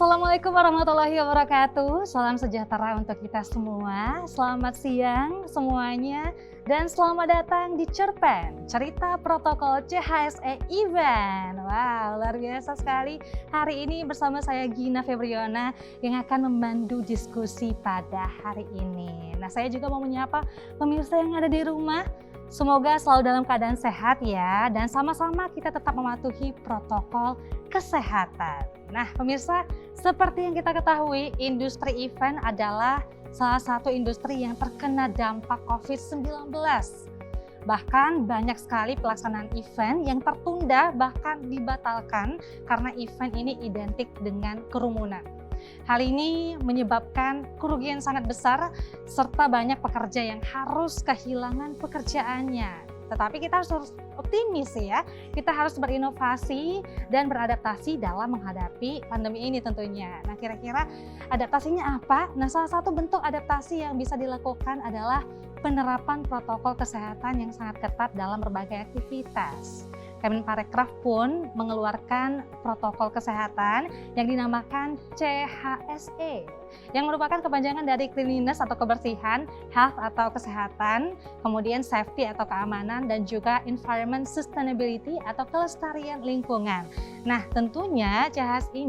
Assalamualaikum warahmatullahi wabarakatuh. Salam sejahtera untuk kita semua. Selamat siang semuanya dan selamat datang di Cerpen, cerita protokol CHSE Event. Wow, luar biasa sekali. Hari ini bersama saya Gina Febriona yang akan memandu diskusi pada hari ini. Nah, saya juga mau menyapa pemirsa yang ada di rumah. Semoga selalu dalam keadaan sehat ya, dan sama-sama kita tetap mematuhi protokol kesehatan. Nah pemirsa, seperti yang kita ketahui, industri event adalah salah satu industri yang terkena dampak COVID-19. Bahkan banyak sekali pelaksanaan event yang tertunda bahkan dibatalkan karena event ini identik dengan kerumunan. Hal ini menyebabkan kerugian sangat besar serta banyak pekerja yang harus kehilangan pekerjaannya. Tetapi kita harus optimis ya, kita harus berinovasi dan beradaptasi dalam menghadapi pandemi ini tentunya. Nah kira-kira adaptasinya apa? Nah salah satu bentuk adaptasi yang bisa dilakukan adalah penerapan protokol kesehatan yang sangat ketat dalam berbagai aktivitas. Kemenparekraf pun mengeluarkan protokol kesehatan yang dinamakan CHSE, yang merupakan kepanjangan dari cleanliness atau kebersihan, health atau kesehatan, kemudian safety atau keamanan, dan juga environment sustainability atau kelestarian lingkungan. Nah tentunya CHSE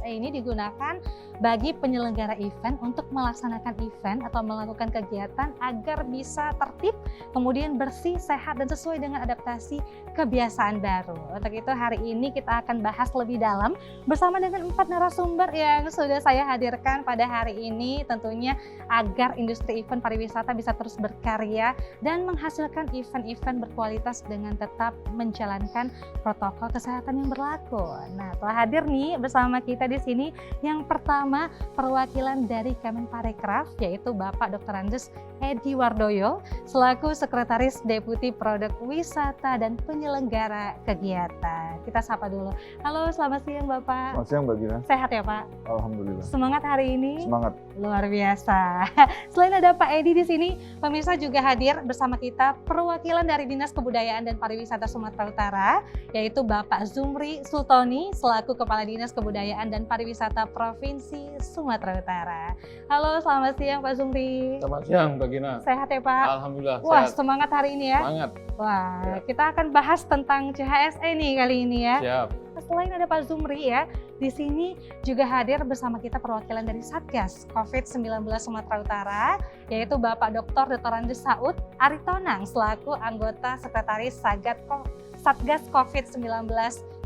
ini digunakan bagi penyelenggara event untuk melaksanakan event atau melakukan kegiatan agar bisa tertib, kemudian bersih, sehat, dan sesuai dengan adaptasi kebiasaan baru. Untuk itu hari ini kita akan bahas lebih dalam bersama dengan 4 narasumber yang sudah saya hadirkan pada hari ini, tentunya agar industri event pariwisata bisa terus berkarya dan menghasilkan event-event berkualitas dengan tetap menjalankan protokol kesehatan yang berlaku. Nah, telah hadir nih bersama kita di sini yang pertama perwakilan dari Kemenparekraf, yaitu Bapak Dr. Andes Edi Wardoyo selaku Sekretaris Deputi Produk Wisata dan Penyelenggara Kegiatan. Kita sapa dulu. Halo, selamat siang Bapak. Selamat siang Mbak Gina. Sehat ya Pak? Alhamdulillah. Semangat hari ini? Semangat. Luar biasa. Selain ada Pak Edi di sini, pemirsa juga hadir bersama kita perwakilan dari Dinas Kebudayaan dan Pariwisata Sumatera Utara, yaitu Bapak Zumri Sultoni selaku Kepala Dinas Kebudayaan dan Pariwisata Provinsi Sumatera Utara. Halo, selamat siang Pak Zumri. Selamat siang Mbak Gina. Sehat ya Pak? Alhamdulillah. Wah, sehat. semangat hari ini ya. Semangat. Wah, Ya. kita akan bahas tentang CHSE nih kali ini ya. Siap. Selain ada Pak Zumri ya, di sini juga hadir bersama kita perwakilan dari Satgas COVID-19 Sumatera Utara, yaitu Bapak Dr. Andes Saud Aritonang selaku anggota Sekretaris Satgas COVID-19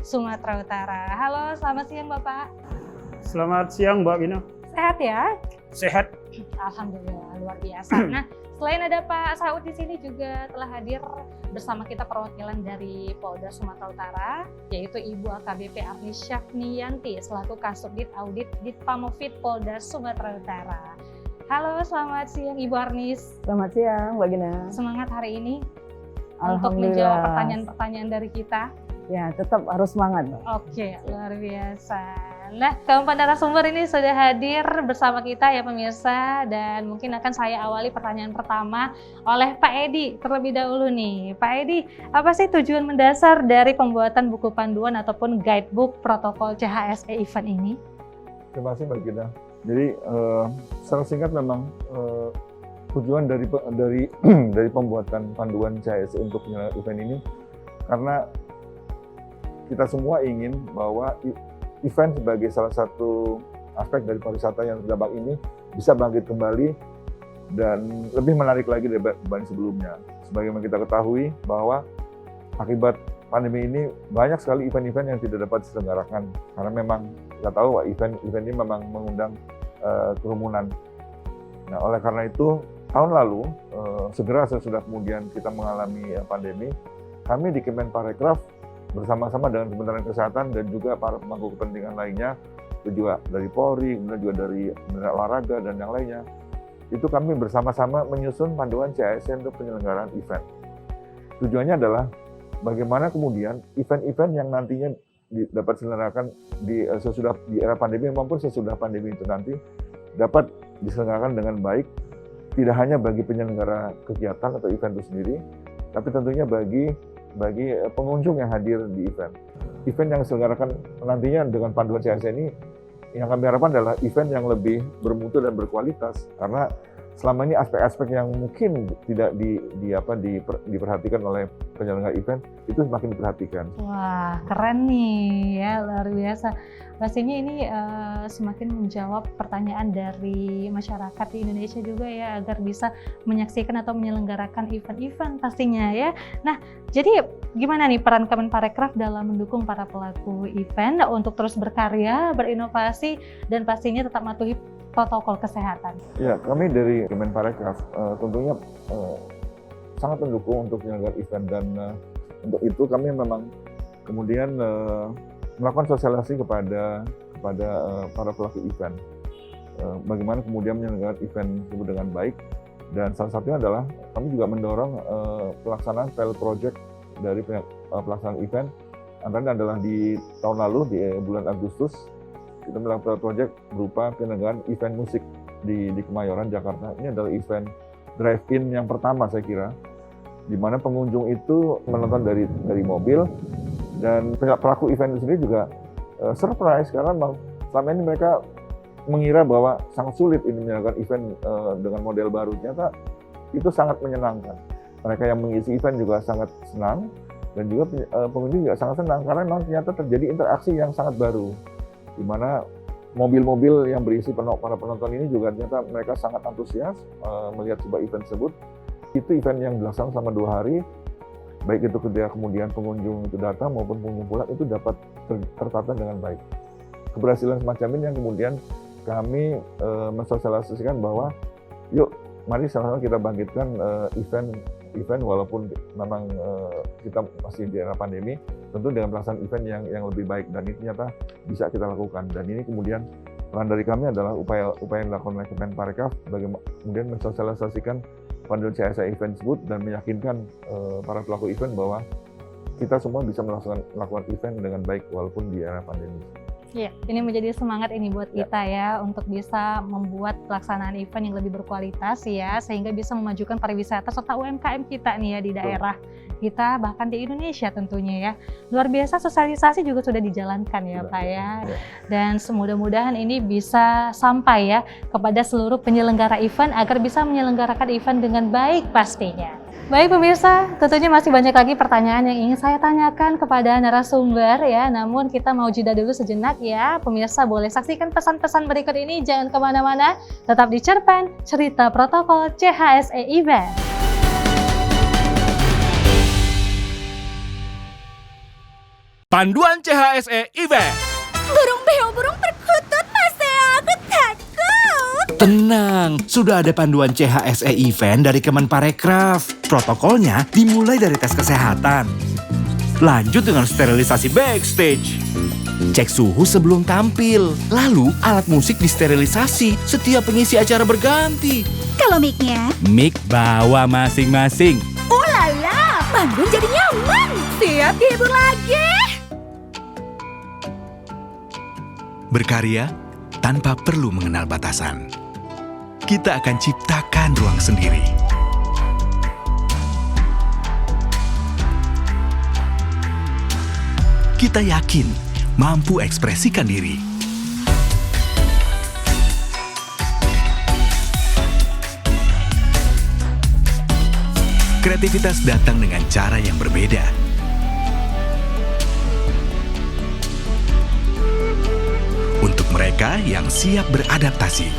Sumatera Utara. Halo, selamat siang Bapak. Selamat siang Mbak Gina. Sehat ya? Sehat. Alhamdulillah, luar biasa. Nah, selain ada Pak Saud di sini juga telah hadir bersama kita perwakilan dari Polda Sumatera Utara, yaitu Ibu AKBP Arnis Syafniyanti selaku Kasubdit Audit Ditpamovit Polda Sumatera Utara. Halo, selamat siang Ibu Arnis. Selamat siang Mbak Gina. Semangat hari ini untuk menjawab pertanyaan-pertanyaan dari kita. Ya, tetap harus semangat Mbak. Oke, luar biasa. Nah, keempat narasumber ini sudah hadir bersama kita ya pemirsa, dan mungkin akan saya awali pertanyaan pertama oleh Pak Edi terlebih dahulu nih. Pak Edi, apa sih tujuan mendasar dari pembuatan buku panduan ataupun guidebook protokol CHSE event ini? Terima kasih Mbak Gina. Jadi secara singkat memang tujuan dari pembuatan panduan CHSE untuk penyelenggaraan event ini karena kita semua ingin bahwa event sebagai salah satu aspek dari pariwisata yang terdampak ini bisa bangkit kembali dan lebih menarik lagi dibanding sebelumnya. Sebagaimana kita ketahui bahwa akibat pandemi ini banyak sekali event-event yang tidak dapat diselenggarakan karena memang kita tahu bahwa event ini memang mengundang kerumunan. Nah, oleh karena itu tahun lalu segera sesudah kemudian kita mengalami pandemi, kami di Kemenparekraf bersama-sama dengan Kementerian Kesehatan dan juga para pemangku kepentingan lainnya, itu juga dari Polri, kemudian juga dari Kementerian Olahraga dan yang lainnya, itu kami bersama-sama menyusun panduan CHSE untuk penyelenggaraan event. Tujuannya adalah bagaimana kemudian event-event yang nantinya dapat diselenggarakan sesudah di era pandemi maupun sesudah pandemi itu nanti dapat diselenggarakan dengan baik, tidak hanya bagi penyelenggara kegiatan atau event itu sendiri, tapi tentunya bagi pengunjung yang hadir di event. Event yang diselenggarakan nantinya dengan panduan CHSE ini yang kami harapkan adalah event yang lebih bermutu dan berkualitas, karena selama ini aspek-aspek yang mungkin tidak diperhatikan oleh penyelenggara event itu semakin diperhatikan. Wah, keren nih ya, luar biasa. Pastinya ini semakin menjawab pertanyaan dari masyarakat di Indonesia juga ya, agar bisa menyaksikan atau menyelenggarakan event-event pastinya ya. Nah, jadi gimana nih peran Kemenparekraf dalam mendukung para pelaku event untuk terus berkarya, berinovasi, dan pastinya tetap mematuhi protokol kesehatan? Ya, kami dari Kemenparekraf tentunya sangat mendukung untuk penyelenggara event, dan untuk itu kami memang kemudian melakukan sosialisasi kepada para pelaku event. Bagaimana kemudian menyelenggarakan event tersebut dengan baik, dan salah satunya adalah kami juga mendorong pelaksanaan pilot project dari pelaksanaan event. Antara adalah di tahun lalu di bulan Agustus kita melakukan project berupa penyelenggaraan event musik di Kemayoran, Jakarta. Ini adalah event drive-in yang pertama saya kira, di mana pengunjung itu menonton dari mobil, dan pelaku event itu sendiri juga surprise karena selama ini mereka mengira bahwa sangat sulit ini menyelenggarakan event dengan model baru. Ternyata itu sangat menyenangkan. Mereka yang mengisi event juga sangat senang, dan juga pengunjung juga sangat senang karena memang ternyata terjadi interaksi yang sangat baru, di mana mobil-mobil yang berisi para penonton ini juga ternyata mereka sangat antusias melihat sebuah event tersebut. Itu event yang dilaksanakan selama 2 hari, baik itu ketika kemudian pengunjung itu datang maupun pengunjung pulang itu dapat tertata dengan baik. Keberhasilan semacam ini yang kemudian kami mensosialisasikan bahwa yuk mari sama-sama kita bangkitkan event walaupun memang kita masih di era pandemi, tentu dengan pelaksanaan event yang lebih baik, dan ini ternyata bisa kita lakukan. Dan ini kemudian peran dari kami adalah upaya yang dilakukan oleh Kemenparekraf bagaimana kemudian mensosialisasikan panduan CHSE event tersebut dan meyakinkan para pelaku event bahwa kita semua bisa melakukan event dengan baik walaupun di era pandemi. Iya, ini menjadi semangat ini buat kita ya untuk bisa membuat pelaksanaan event yang lebih berkualitas ya, sehingga bisa memajukan pariwisata serta UMKM kita nih ya di daerah kita, bahkan di Indonesia tentunya ya. Luar biasa, sosialisasi juga sudah dijalankan ya Pak ya. Dan semudah-mudahan ini bisa sampai ya kepada seluruh penyelenggara event agar bisa menyelenggarakan event dengan baik pastinya. Baik pemirsa, tentunya masih banyak lagi pertanyaan yang ingin saya tanyakan kepada narasumber ya. Namun kita mau jeda dulu sejenak ya. Pemirsa boleh saksikan pesan-pesan berikut ini, jangan kemana-mana. Tetap di Cerpen, Cerita Protokol CHSE Event. Panduan CHSE Event. Burung beo, burung perkutut, Mas Teo, aku takut. Tenang, sudah ada panduan CHSE Event dari Kemenparekraf. Protokolnya dimulai dari tes kesehatan, lanjut dengan sterilisasi backstage, cek suhu sebelum tampil, lalu alat musik disterilisasi setiap pengisi acara berganti. Kalau mic-nya? Mic bawa masing-masing. Ulala, manggung jadi nyaman. Siap dihibur lagi. Berkarya tanpa perlu mengenal batasan. Kita akan ciptakan ruang sendiri. Kita yakin mampu ekspresikan diri. Kreativitas datang dengan cara yang berbeda. Untuk mereka yang siap beradaptasi.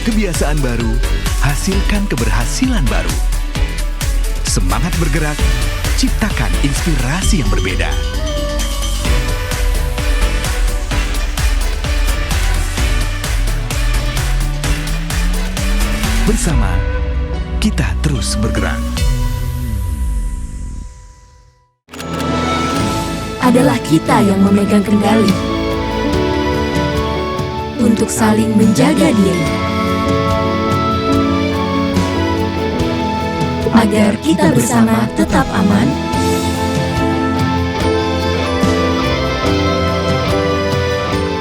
Kebiasaan baru, hasilkan keberhasilan baru. Semangat bergerak, ciptakan inspirasi yang berbeda. Bersama, kita terus bergerak. Adalah kita yang memegang kendali untuk saling menjaga diri, agar kita bersama tetap aman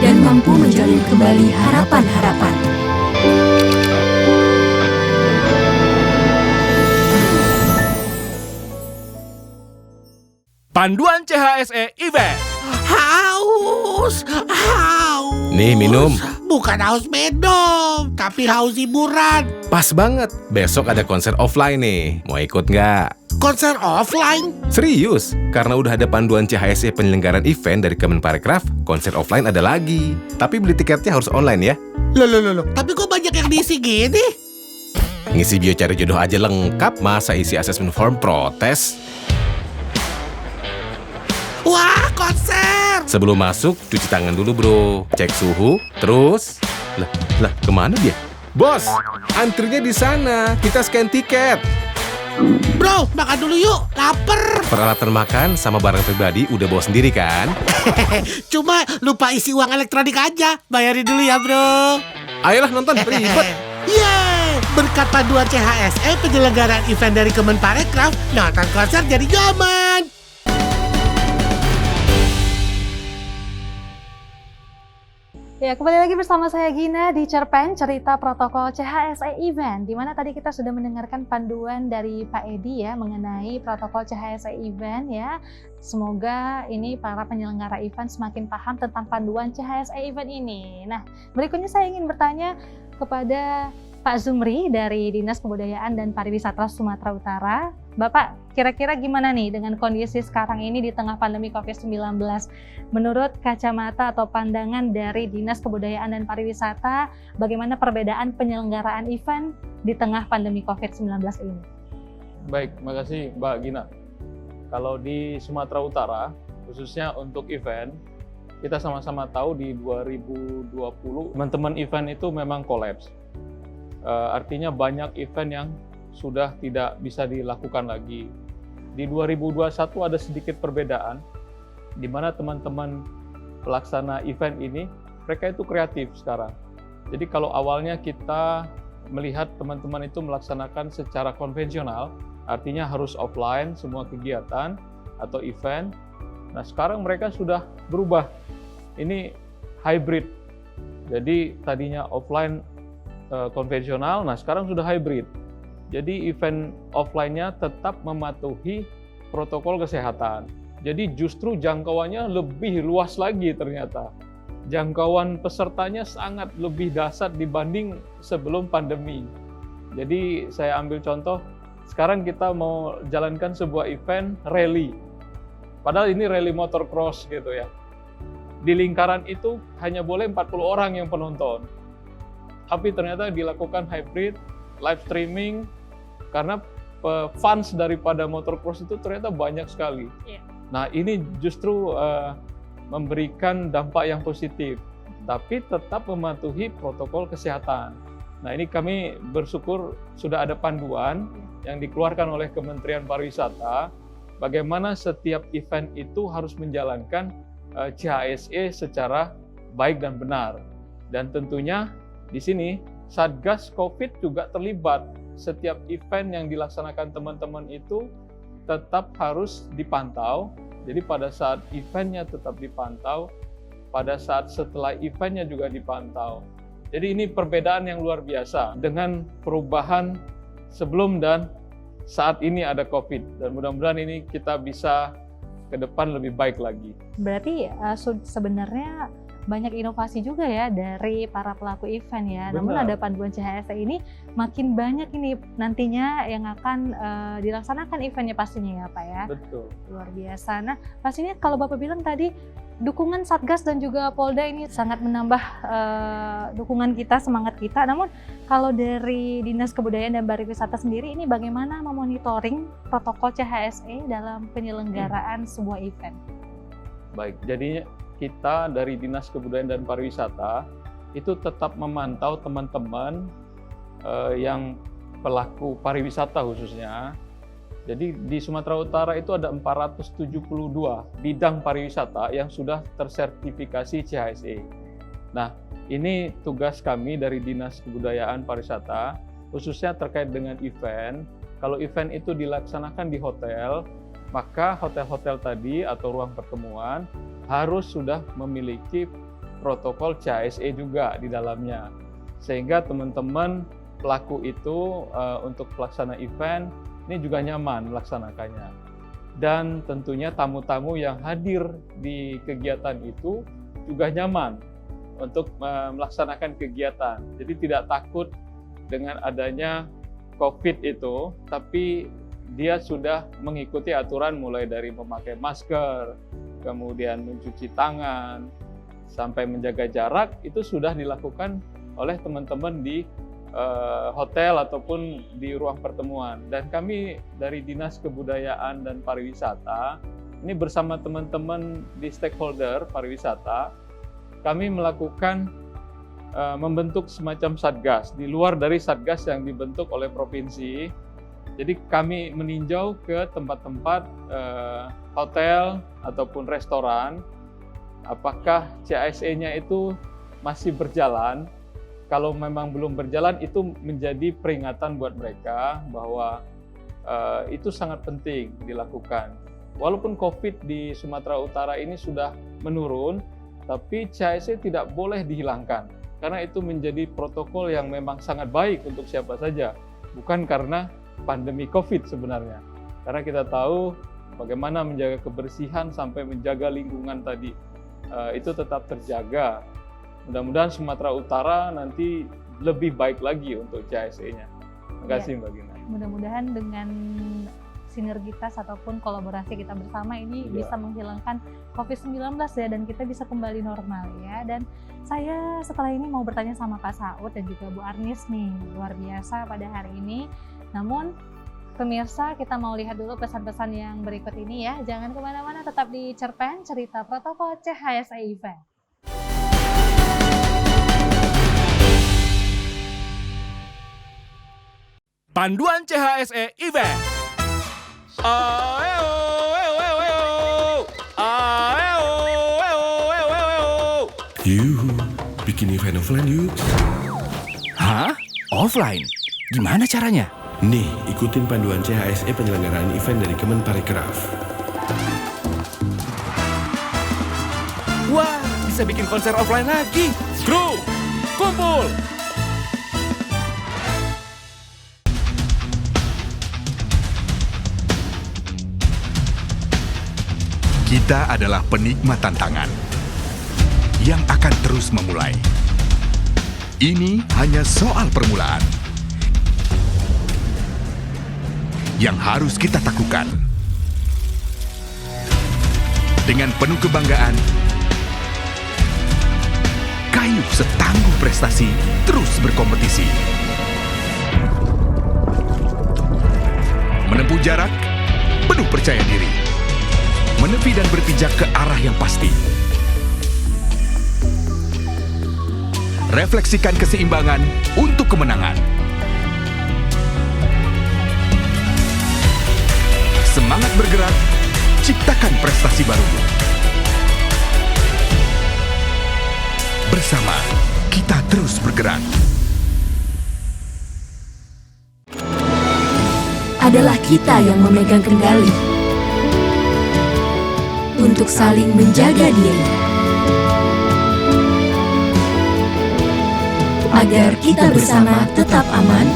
dan mampu menjalin kembali harapan-harapan. Panduan CHSE Event. Hau, haus. Nih, minum. Bukan haus minum, tapi haus hiburan. Pas banget, besok ada konser offline nih. Mau ikut nggak? Konser offline? Serius, karena udah ada panduan CHSE penyelenggaraan event dari Kemenparekraf, konser offline ada lagi. Tapi beli tiketnya harus online ya. Loh. Tapi kok banyak yang diisi gini? Ngisi bio cari jodoh aja lengkap, masa isi assessment form protes? Wah, konser! Sebelum masuk, cuci tangan dulu bro. Cek suhu, terus... Lah, kemana dia? Bos, antrinya di sana. Kita scan tiket. Bro, makan dulu yuk, lapar. Peralatan makan sama barang pribadi udah bawa sendiri kan? Cuma lupa isi uang elektronik aja. Bayarin dulu ya bro. Ayolah nonton, ribet. Yeay! Berkat panduan CHSE penyelenggaraan event dari Kemenparekraf, nonton konser jadi nyaman. Ya, kembali lagi bersama saya Gina di Cerpen, cerita protokol CHSE Event, di mana tadi kita sudah mendengarkan panduan dari Pak Edi ya mengenai protokol CHSE Event ya. Semoga ini para penyelenggara event semakin paham tentang panduan CHSE Event ini. Nah, berikutnya saya ingin bertanya kepada Pak Zumri dari Dinas Kebudayaan dan Pariwisata Sumatera Utara. Bapak, kira-kira gimana nih dengan kondisi sekarang ini di tengah pandemi COVID-19? Menurut kacamata atau pandangan dari Dinas Kebudayaan dan Pariwisata, bagaimana perbedaan penyelenggaraan event di tengah pandemi COVID-19 ini? Baik, makasih Mbak Gina. Kalau di Sumatera Utara, khususnya untuk event, kita sama-sama tahu di 2020, teman-teman event itu memang kolaps. Artinya banyak event yang sudah tidak bisa dilakukan lagi. Di 2021 ada sedikit perbedaan, di mana teman-teman pelaksana event ini, mereka itu kreatif sekarang. Jadi kalau awalnya kita melihat teman-teman itu melaksanakan secara konvensional, artinya harus offline semua kegiatan atau event. Nah sekarang mereka sudah berubah, ini hybrid. Jadi tadinya offline konvensional, nah sekarang sudah hybrid. Jadi event offline-nya tetap mematuhi protokol kesehatan. Jadi justru jangkauannya lebih luas lagi ternyata. Jangkauan pesertanya sangat lebih dahsyat dibanding sebelum pandemi. Jadi saya ambil contoh, sekarang kita mau jalankan sebuah event rally. Padahal ini rally motocross gitu ya. Di lingkaran itu hanya boleh 40 orang yang penonton. Tapi ternyata dilakukan hybrid, live streaming, karena fans daripada motocross itu ternyata banyak sekali. Yeah. Nah ini justru memberikan dampak yang positif, tapi tetap mematuhi protokol kesehatan. Nah ini kami bersyukur sudah ada panduan yang dikeluarkan oleh Kementerian Pariwisata, bagaimana setiap event itu harus menjalankan CHSE secara baik dan benar. Dan tentunya di sini Satgas COVID juga terlibat. Setiap event yang dilaksanakan teman-teman itu tetap harus dipantau. Jadi pada saat eventnya tetap dipantau, pada saat setelah eventnya juga dipantau. Jadi ini perbedaan yang luar biasa dengan perubahan sebelum dan saat ini ada COVID. Dan mudah-mudahan ini kita bisa ke depan lebih baik lagi. Berarti sebenarnya banyak inovasi juga ya dari para pelaku event ya. Benar. Namun ada panduan CHSE ini makin banyak ini nantinya yang akan dilaksanakan eventnya pastinya ya Pak ya. Betul. Luar biasa. Nah pastinya kalau Bapak bilang tadi dukungan Satgas dan juga Polda ini sangat menambah dukungan kita, semangat kita. Namun kalau dari Dinas Kebudayaan dan Pariwisata sendiri ini bagaimana memonitoring protokol CHSE dalam penyelenggaraan sebuah event? Baik, jadinya kita dari Dinas Kebudayaan dan Pariwisata itu tetap memantau teman-teman yang pelaku pariwisata khususnya. Jadi di Sumatera Utara itu ada 472 bidang pariwisata yang sudah tersertifikasi CHSE. Nah, ini tugas kami dari Dinas Kebudayaan Pariwisata, khususnya terkait dengan event. Kalau event itu dilaksanakan di hotel, maka hotel-hotel tadi atau ruang pertemuan harus sudah memiliki protokol CHSE juga di dalamnya. Sehingga teman-teman pelaku itu untuk pelaksana event ini juga nyaman melaksanakannya. dan tentunya tamu-tamu yang hadir di kegiatan itu juga nyaman untuk melaksanakan kegiatan. Jadi tidak takut dengan adanya COVID itu, tapi dia sudah mengikuti aturan mulai dari memakai masker, kemudian mencuci tangan, sampai menjaga jarak, itu sudah dilakukan oleh teman-teman di hotel ataupun di ruang pertemuan. Dan kami dari Dinas Kebudayaan dan Pariwisata, ini bersama teman-teman di stakeholder pariwisata, kami melakukan membentuk semacam satgas, di luar dari satgas yang dibentuk oleh provinsi. Jadi kami meninjau ke tempat-tempat hotel ataupun restoran, apakah CHSE-nya itu masih berjalan. Kalau memang belum berjalan, itu menjadi peringatan buat mereka bahwa itu sangat penting dilakukan. Walaupun COVID di Sumatera Utara ini sudah menurun, tapi CHSE tidak boleh dihilangkan. Karena itu menjadi protokol yang memang sangat baik untuk siapa saja. Bukan karena pandemi COVID sebenarnya. Karena kita tahu bagaimana menjaga kebersihan sampai menjaga lingkungan tadi. Itu tetap terjaga. Mudah-mudahan Sumatera Utara nanti lebih baik lagi untuk CHSE-nya. Terima kasih Mbak Gina. Mudah-mudahan dengan sinergitas ataupun kolaborasi kita bersama ini bisa menghilangkan COVID-19 ya, dan kita bisa kembali normal ya. Dan saya setelah ini mau bertanya sama Pak Saud dan juga Bu Arnis nih, luar biasa pada hari ini. Namun pemirsa, kita mau lihat dulu pesan-pesan yang berikut ini ya. Jangan kemana-mana, tetap di Cerpen Cerita Protokol CHSE Event. Panduan CHSE Event. Yuhu, bikin event offline yuk. Hah? Offline? Gimana caranya? Nih, ikutin panduan CHSE penyelenggaraan event dari Kemenparekraf. Wah, bisa bikin konser offline lagi. Kru, kumpul! Kita adalah penikmat tantangan yang akan terus memulai. Ini hanya soal permulaan yang harus kita taklukan. Dengan penuh kebanggaan, Kayu setangguh prestasi terus berkompetisi. Menempuh jarak, penuh percaya diri. Menepi dan berpijak ke arah yang pasti. Refleksikan keseimbangan untuk kemenangan. Semangat bergerak, ciptakan prestasi baru. Bersama, kita terus bergerak. Adalah kita yang memegang kendali untuk saling menjaga diri, agar kita bersama tetap aman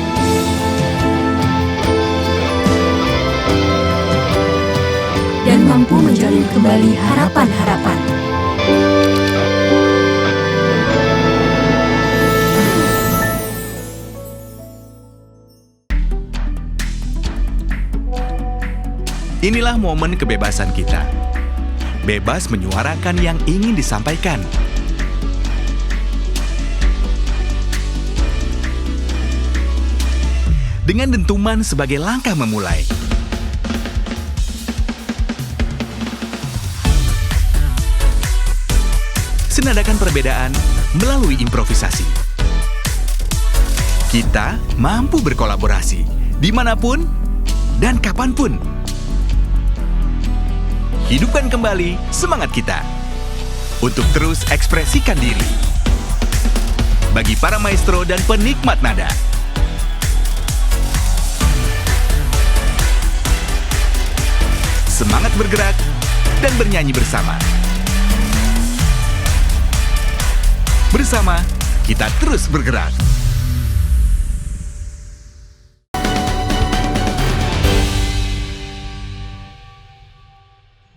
dan mampu menjalin kembali harapan-harapan. Inilah momen kebebasan kita. Bebas menyuarakan yang ingin disampaikan. Dengan dentuman sebagai langkah memulai. Senadakan perbedaan melalui improvisasi. Kita mampu berkolaborasi dimanapun dan kapanpun. Hidupkan kembali semangat kita untuk terus ekspresikan diri. Bagi para maestro dan penikmat nada, semangat bergerak dan bernyanyi bersama. Bersama, kita terus bergerak.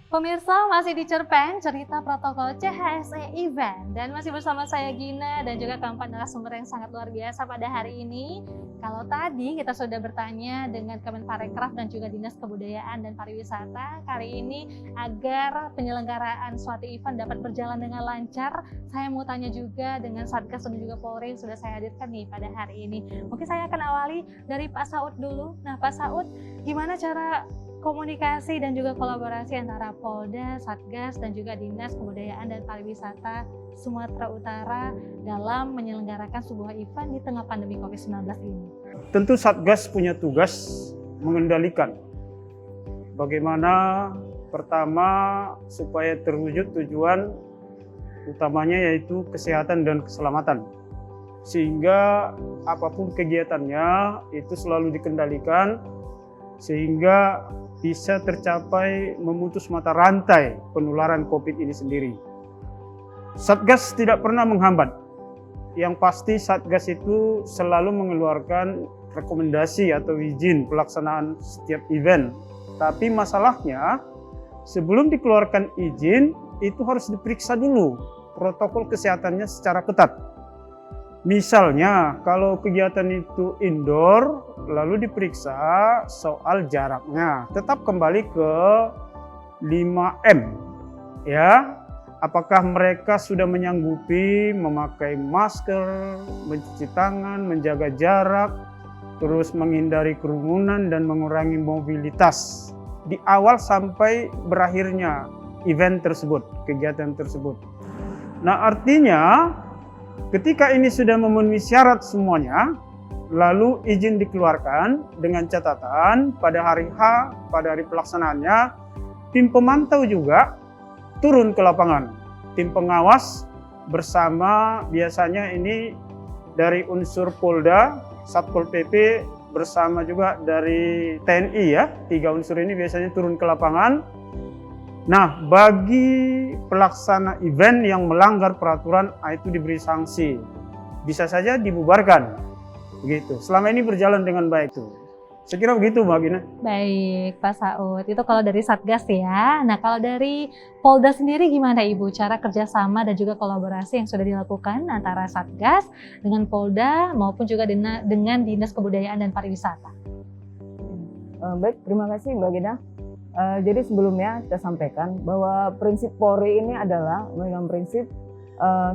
Pemirsa, masih di Cerpen, cerita protokol CHSE Event. Dan masih bersama saya Gina dan juga keempat narasumber yang sangat luar biasa pada hari ini. Kalau tadi kita sudah bertanya dengan Kemenparekraf dan juga Dinas Kebudayaan dan Pariwisata, kali ini agar penyelenggaraan suatu event dapat berjalan dengan lancar, saya mau tanya juga dengan Satgas dan juga Polri yang sudah saya hadirkan nih pada hari ini. Mungkin saya akan awali dari Pak Saud dulu. Nah Pak Saud, gimana cara komunikasi dan juga kolaborasi antara Polda, Satgas, dan juga Dinas Kebudayaan dan Pariwisata Sumatera Utara dalam menyelenggarakan sebuah event di tengah pandemi COVID-19 ini? Tentu Satgas punya tugas mengendalikan bagaimana pertama supaya terwujud tujuan utamanya yaitu kesehatan dan keselamatan. Sehingga apapun kegiatannya itu selalu dikendalikan sehingga bisa tercapai memutus mata rantai penularan COVID ini sendiri. Satgas tidak pernah menghambat. Yang pasti Satgas itu selalu mengeluarkan rekomendasi atau izin pelaksanaan setiap event. Tapi masalahnya sebelum dikeluarkan izin itu harus diperiksa dulu protokol kesehatannya secara ketat. Misalnya kalau kegiatan itu indoor, lalu diperiksa soal jaraknya. Tetap kembali ke 5M. Ya, apakah mereka sudah menyanggupi memakai masker, mencuci tangan, menjaga jarak, terus menghindari kerumunan dan mengurangi mobilitas di awal sampai berakhirnya event tersebut, kegiatan tersebut. Nah, artinya ketika ini sudah memenuhi syarat semuanya, lalu izin dikeluarkan dengan catatan pada hari H, pada hari pelaksanaannya, tim pemantau juga turun ke lapangan. Tim pengawas bersama biasanya ini dari unsur Polda, Satpol PP bersama juga dari TNI ya. 3 unsur ini biasanya turun ke lapangan. Nah, bagi pelaksana event yang melanggar peraturan itu diberi sanksi. Bisa saja dibubarkan. Begitu. Selama ini berjalan dengan baik tuh. Saya kira begitu Mbak Gina. Baik Pak Saud, itu kalau dari Satgas ya. Nah kalau dari Polda sendiri gimana Ibu? Cara kerjasama dan juga kolaborasi yang sudah dilakukan antara Satgas dengan Polda maupun juga dengan Dinas Kebudayaan dan Pariwisata. Baik, terima kasih Mbak Gina. Jadi sebelumnya kita sampaikan bahwa prinsip Polri ini adalah memegang prinsip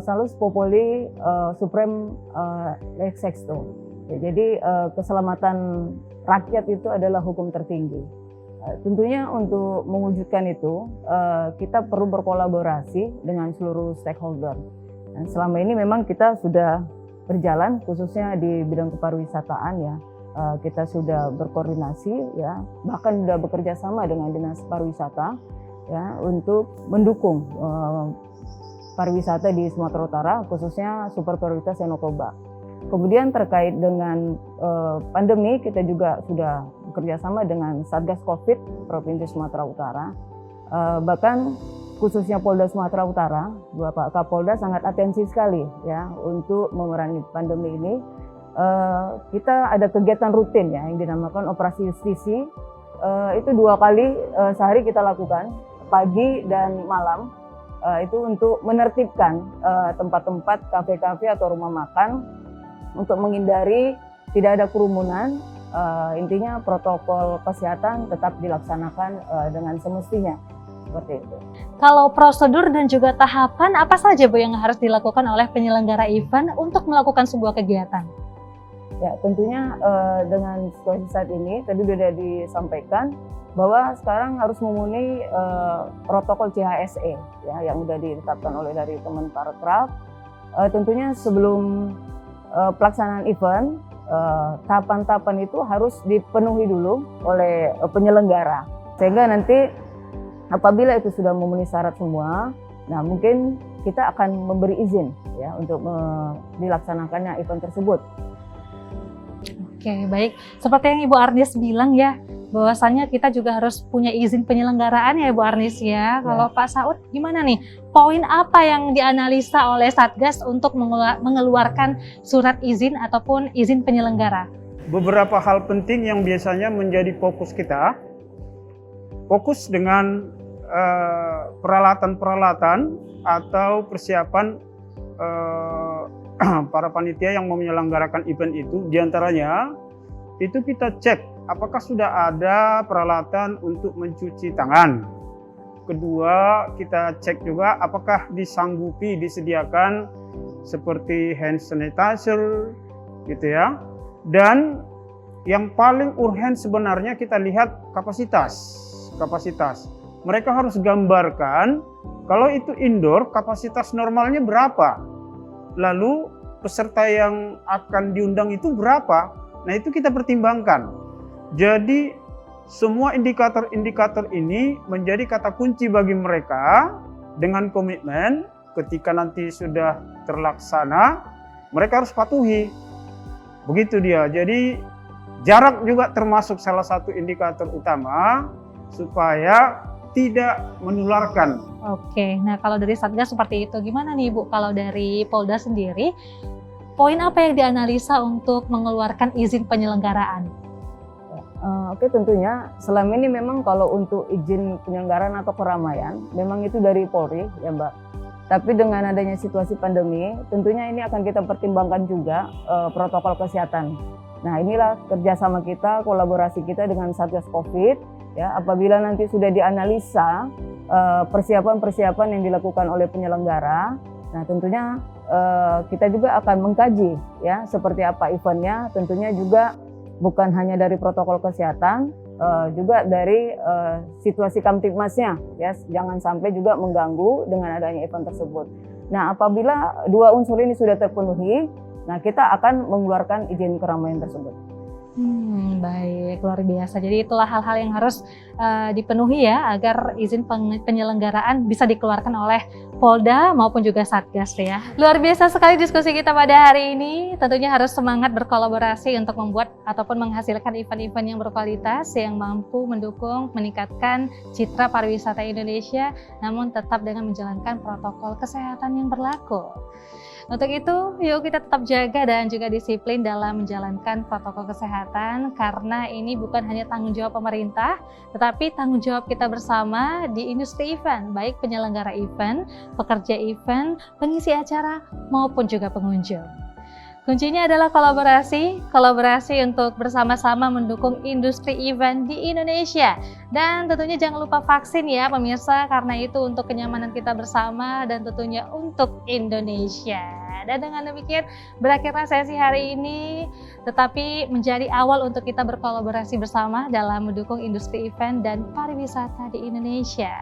salus populi supreme lex exto. Ya, jadi keselamatan rakyat itu adalah hukum tertinggi. Tentunya untuk mewujudkan itu kita perlu berkolaborasi dengan seluruh stakeholder. Dan selama ini memang kita sudah berjalan khususnya di bidang kepariwisataan ya. Kita sudah berkoordinasi ya, bahkan sudah bekerja sama dengan Dinas Pariwisata ya untuk mendukung pariwisata di Sumatera Utara khususnya super prioritas Senokoba. Kemudian terkait dengan pandemi kita juga sudah bekerja sama dengan Satgas Covid Provinsi Sumatera Utara. Bahkan khususnya Polda Sumatera Utara, Bapak Kapolda sangat atensi sekali ya untuk memerangi pandemi ini. Kita ada kegiatan rutin ya yang dinamakan operasi justisi. Itu 2 kali sehari kita lakukan, pagi dan malam. Itu untuk menertibkan tempat-tempat kafe-kafe atau rumah makan untuk menghindari tidak ada kerumunan. Intinya protokol kesehatan tetap dilaksanakan dengan semestinya. Seperti itu. Kalau prosedur dan juga tahapan apa saja Bu yang harus dilakukan oleh penyelenggara event untuk melakukan sebuah kegiatan? Ya tentunya dengan situasi saat ini tadi sudah disampaikan bahwa sekarang harus memenuhi protokol CHSE ya yang sudah ditetapkan oleh dari Kemenparekraf. Tentunya sebelum pelaksanaan event tahapan-tahapan itu harus dipenuhi dulu oleh penyelenggara sehingga nanti apabila itu sudah memenuhi syarat semua, nah mungkin kita akan memberi izin ya untuk dilaksanakannya event tersebut. Oke, baik. Seperti yang Ibu Arnis bilang ya, bahwasannya kita juga harus punya izin penyelenggaraan ya Ibu Arnis ya. Kalau Pak Saud gimana nih? Poin apa yang dianalisa oleh Satgas untuk mengeluarkan surat izin ataupun izin penyelenggara? Beberapa hal penting yang biasanya menjadi fokus kita. Fokus dengan peralatan-peralatan atau persiapan para panitia yang mau menyelenggarakan event itu. Diantaranya itu kita cek apakah sudah ada peralatan untuk mencuci tangan. Kedua, kita cek juga apakah disanggupi disediakan seperti hand sanitizer gitu ya. Dan yang paling urgen sebenarnya kita lihat kapasitas. Mereka harus gambarkan kalau itu indoor kapasitas normalnya berapa. Lalu peserta yang akan diundang itu berapa. Nah, itu kita pertimbangkan. Jadi semua indikator-indikator ini menjadi kata kunci bagi mereka. Dengan komitmen ketika nanti sudah terlaksana, mereka harus patuhi. Begitu dia. Jadi jarak juga termasuk salah satu indikator utama supaya tidak menularkan. Oke, nah kalau dari Satgas seperti itu, gimana nih Bu? Kalau dari Polda sendiri, poin apa yang dianalisa untuk mengeluarkan izin penyelenggaraan? Oke, tentunya selama ini memang kalau untuk izin penyelenggaraan atau keramaian, memang itu dari Polri ya Mbak. Tapi dengan adanya situasi pandemi, tentunya ini akan kita pertimbangkan juga protokol kesehatan. Nah, inilah kerjasama kita, kolaborasi kita dengan Satgas Covid. Ya, apabila nanti sudah dianalisa persiapan-persiapan yang dilakukan oleh penyelenggara, nah tentunya kita juga akan mengkaji ya seperti apa eventnya. Tentunya juga bukan hanya dari protokol kesehatan, juga dari situasi kamtipmasnya, ya jangan sampai juga mengganggu dengan adanya event tersebut. Nah, apabila dua unsur ini sudah terpenuhi, nah kita akan mengeluarkan izin keramaian tersebut. Baik, luar biasa. Jadi itulah hal-hal yang harus dipenuhi ya agar izin penyelenggaraan bisa dikeluarkan oleh Polda maupun juga Satgas ya. Luar biasa sekali diskusi kita pada hari ini. Tentunya harus semangat berkolaborasi untuk membuat ataupun menghasilkan event-event yang berkualitas yang mampu mendukung, meningkatkan citra pariwisata Indonesia, namun tetap dengan menjalankan protokol kesehatan yang berlaku. Untuk itu, yuk kita tetap jaga dan juga disiplin dalam menjalankan protokol kesehatan karena ini bukan hanya tanggung jawab pemerintah, tetapi tanggung jawab kita bersama di industri event, baik penyelenggara event, pekerja event, pengisi acara, maupun juga pengunjung. Kuncinya adalah kolaborasi untuk bersama-sama mendukung industri event di Indonesia. Dan tentunya jangan lupa vaksin ya pemirsa, karena itu untuk kenyamanan kita bersama dan tentunya untuk Indonesia. Dan dengan demikian berakhirlah sesi hari ini, tetapi menjadi awal untuk kita berkolaborasi bersama dalam mendukung industri event dan pariwisata di Indonesia.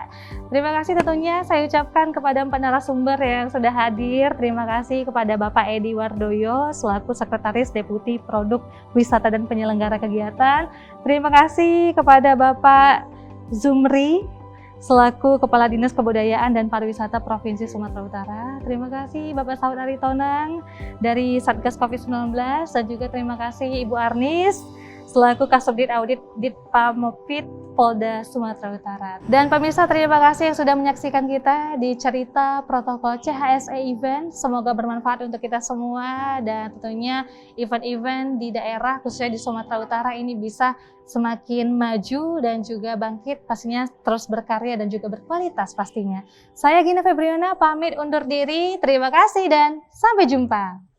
Terima kasih tentunya saya ucapkan kepada empat narasumber yang sudah hadir. Terima kasih kepada Bapak Edi Wardoyo selaku Sekretaris Deputi Produk Wisata dan Penyelenggara Kegiatan. Terima kasih kepada Bapak Zumri selaku Kepala Dinas Kebudayaan dan Pariwisata Provinsi Sumatera Utara. Terima kasih Bapak Saud Aritonang dari Satgas Covid-19 dan juga terima kasih Ibu Arnis selaku Kasubdit Audit Ditpamopid Polda Sumatera Utara. Dan pemirsa, terima kasih yang sudah menyaksikan kita di cerita protokol CHSE Event. Semoga bermanfaat untuk kita semua dan tentunya event-event di daerah khususnya di Sumatera Utara ini bisa semakin maju dan juga bangkit, pastinya terus berkarya dan juga berkualitas pastinya. Saya Gina Febriona pamit undur diri, terima kasih dan sampai jumpa.